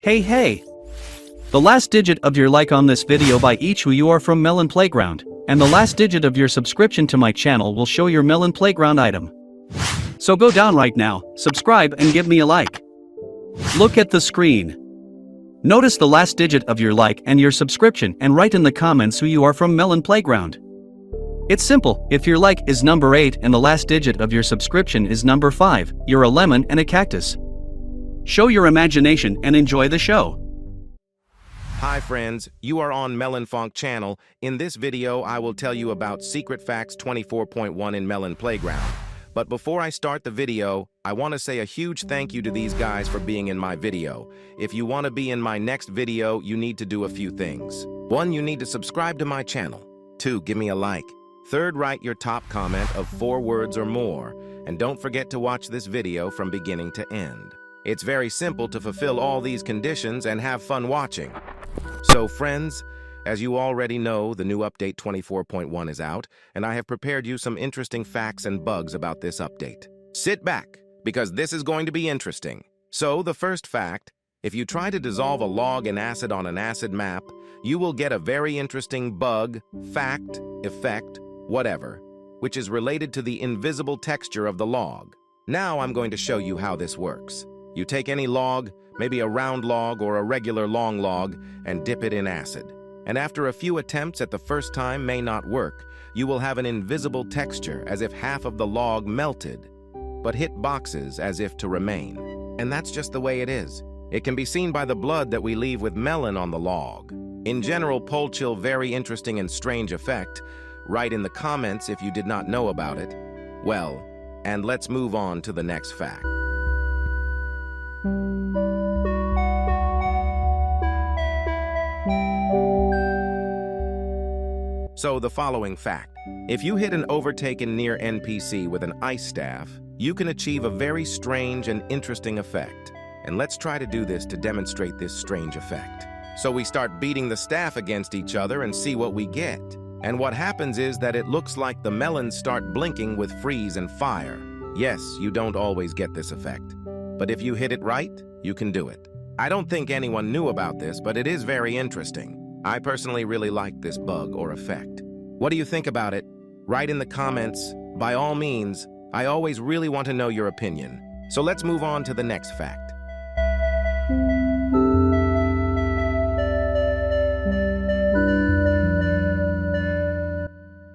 Hey! The last digit of your like on this video by each who you are from Melon Playground, and the last digit of your subscription to my channel will show your Melon Playground item. So go down right now, subscribe and give me a like. Look at the screen. Notice the last digit of your like and your subscription and write in the comments who you are from Melon Playground. It's simple, if your like is number 8 and the last digit of your subscription is number 5, you're a lemon and a cactus. Show your imagination and enjoy the show. Hi friends, you are on Melonfonk channel. In this video, I will tell you about Secret Facts 24.1 in Melon Playground. But before I start the video, I want to say a huge thank you to these guys for being in my video. If you want to be in my next video, you need to do a few things. 1, you need to subscribe to my channel. 2, give me a like. 3, write your top comment of 4 words or more. And don't forget to watch this video from beginning to end. It's very simple to fulfill all these conditions and have fun watching. So friends, as you already know, the new update 24.1 is out, and I have prepared you some interesting facts and bugs about this update. Sit back, because this is going to be interesting. So the first fact, if you try to dissolve a log in acid on an acid map, you will get a very interesting bug, fact, effect, whatever, which is related to the invisible texture of the log. Now I'm going to show you how this works. You take any log, maybe a round log or a regular long log, and dip it in acid. And after a few attempts at the first time may not work, you will have an invisible texture as if half of the log melted, but hit boxes as if to remain. And that's just the way it is. It can be seen by the blood that we leave with melon on the log. In general, poll chill, very interesting and strange effect. Write in the comments if you did not know about it. Well, and let's move on to the next fact. So the following fact, if you hit an overtaken near NPC with an ice staff, you can achieve a very strange and interesting effect. And let's try to do this to demonstrate this strange effect. So we start beating the staff against each other and see what we get. And what happens is that it looks like the melons start blinking with freeze and fire. Yes, you don't always get this effect. But if you hit it right, you can do it. I don't think anyone knew about this, but it is very interesting. I personally really like this bug or effect. What do you think about it? Write in the comments. By all means, I always really want to know your opinion. So let's move on to the next fact.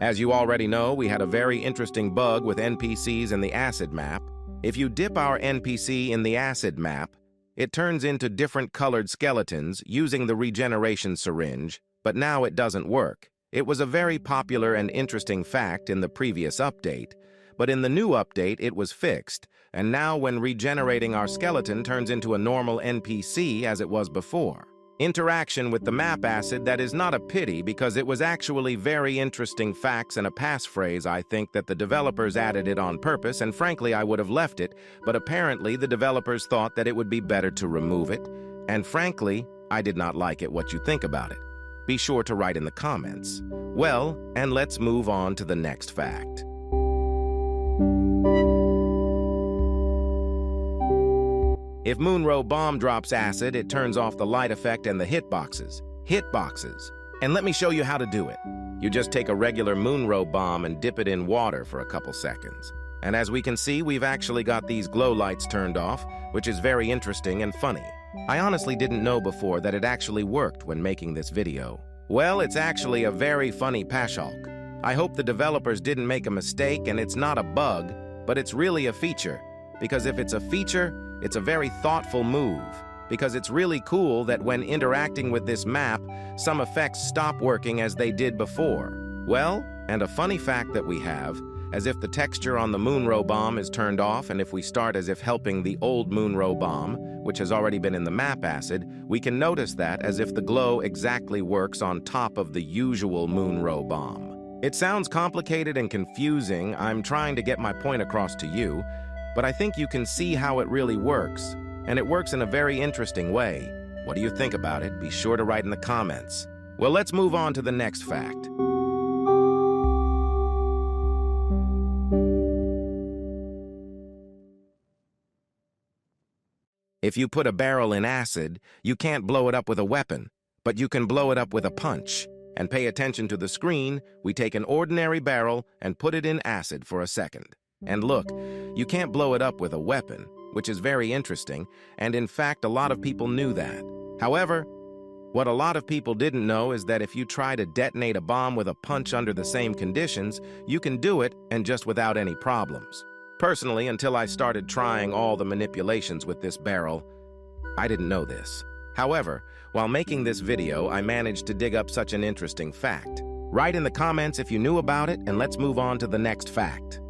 As you already know, we had a very interesting bug with NPCs in the acid map. If you dip our NPC in the acid map, it turns into different colored skeletons using the regeneration syringe, but now it doesn't work. It was a very popular and interesting fact in the previous update, but in the new update it was fixed, and now when regenerating our skeleton turns into a normal NPC as it was before. Interaction with the map acid, that is not a pity because it was actually very interesting facts and a passphrase. I think that the developers added it on purpose, and frankly I would have left it, but apparently the developers thought that it would be better to remove it, and frankly I did not like it. What you think about it? Be sure to write in the comments. Well, and let's move on to the next fact. If Moonrow Bomb drops acid, it turns off the light effect and the hitboxes. And let me show you how to do it. You just take a regular Moonrow Bomb and dip it in water for a couple seconds. And as we can see, we've actually got these glow lights turned off, which is very interesting and funny. I honestly didn't know before that it actually worked when making this video. Well, it's actually a very funny pashulk. I hope the developers didn't make a mistake and it's not a bug, but it's really a feature. Because if it's a feature, it's a very thoughtful move, because it's really cool that when interacting with this map, some effects stop working as they did before. Well, and a funny fact that we have, as if the texture on the Moonrow Bomb is turned off, and if we start as if helping the old Moonrow Bomb, which has already been in the map acid, we can notice that as if the glow exactly works on top of the usual Moonrow Bomb. It sounds complicated and confusing. I'm trying to get my point across to you, but I think you can see how it really works, and it works in a very interesting way. What do you think about it? Be sure to write in the comments. Well, let's move on to the next fact. If you put a barrel in acid, you can't blow it up with a weapon, but you can blow it up with a punch. And pay attention to the screen, we take an ordinary barrel and put it in acid for a second. And look, you can't blow it up with a weapon, which is very interesting, and in fact a lot of people knew that. However, what a lot of people didn't know is that if you try to detonate a bomb with a punch under the same conditions, you can do it and just without any problems. Personally, until I started trying all the manipulations with this barrel, I didn't know this. However, while making this video, I managed to dig up such an interesting fact. Write in the comments if you knew about it, and let's move on to the next fact.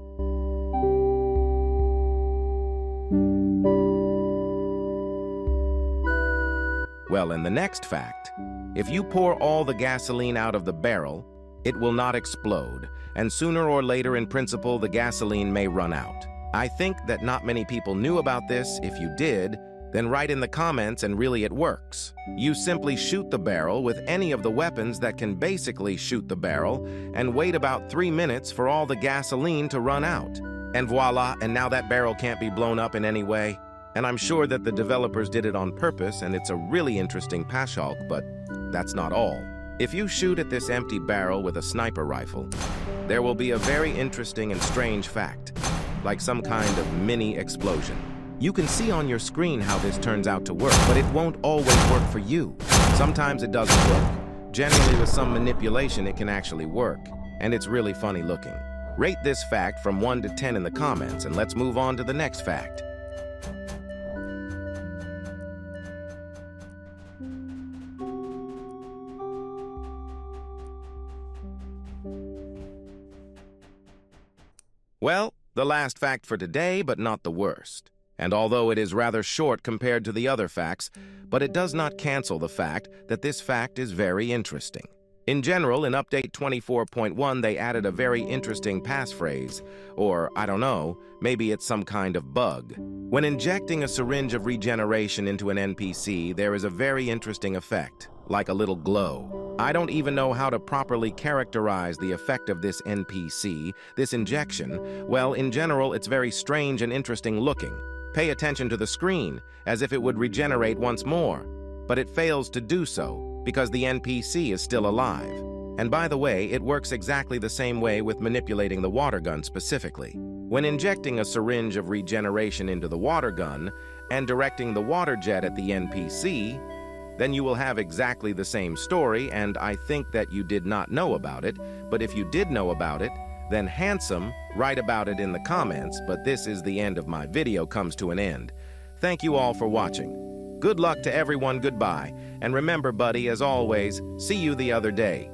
Well, in the next fact, if you pour all the gasoline out of the barrel, it will not explode, and sooner or later in principle the gasoline may run out. I think that not many people knew about this. If you did, then write in the comments and really it works. You simply shoot the barrel with any of the weapons that can basically shoot the barrel and wait about 3 minutes for all the gasoline to run out. And voila, and now that barrel can't be blown up in any way. And I'm sure that the developers did it on purpose and it's a really interesting pashalk, but that's not all. If you shoot at this empty barrel with a sniper rifle, there will be a very interesting and strange fact, like some kind of mini explosion. You can see on your screen how this turns out to work, but it won't always work for you. Sometimes it doesn't work. Generally, with some manipulation, it can actually work, and it's really funny looking. Rate this fact from 1 to 10 in the comments, and let's move on to the next fact. Well, the last fact for today, but not the worst. And although it is rather short compared to the other facts, but it does not cancel the fact that this fact is very interesting. In general, in Update 24.1, they added a very interesting passphrase, or I don't know, maybe it's some kind of bug. When injecting a syringe of regeneration into an NPC, there is a very interesting effect, like a little glow. I don't even know how to properly characterize the effect of this NPC, this injection. Well, in general, it's very strange and interesting looking. Pay attention to the screen, as if it would regenerate once more, but it fails to do so, because the NPC is still alive. And by the way, it works exactly the same way with manipulating the water gun specifically. When injecting a syringe of regeneration into the water gun and directing the water jet at the NPC, then you will have exactly the same story, and I think that you did not know about it, but if you did know about it, then handsome, write about it in the comments, but this is the end of my video comes to an end. Thank you all for watching. Good luck to everyone, goodbye, and remember buddy, as always, see you the other day.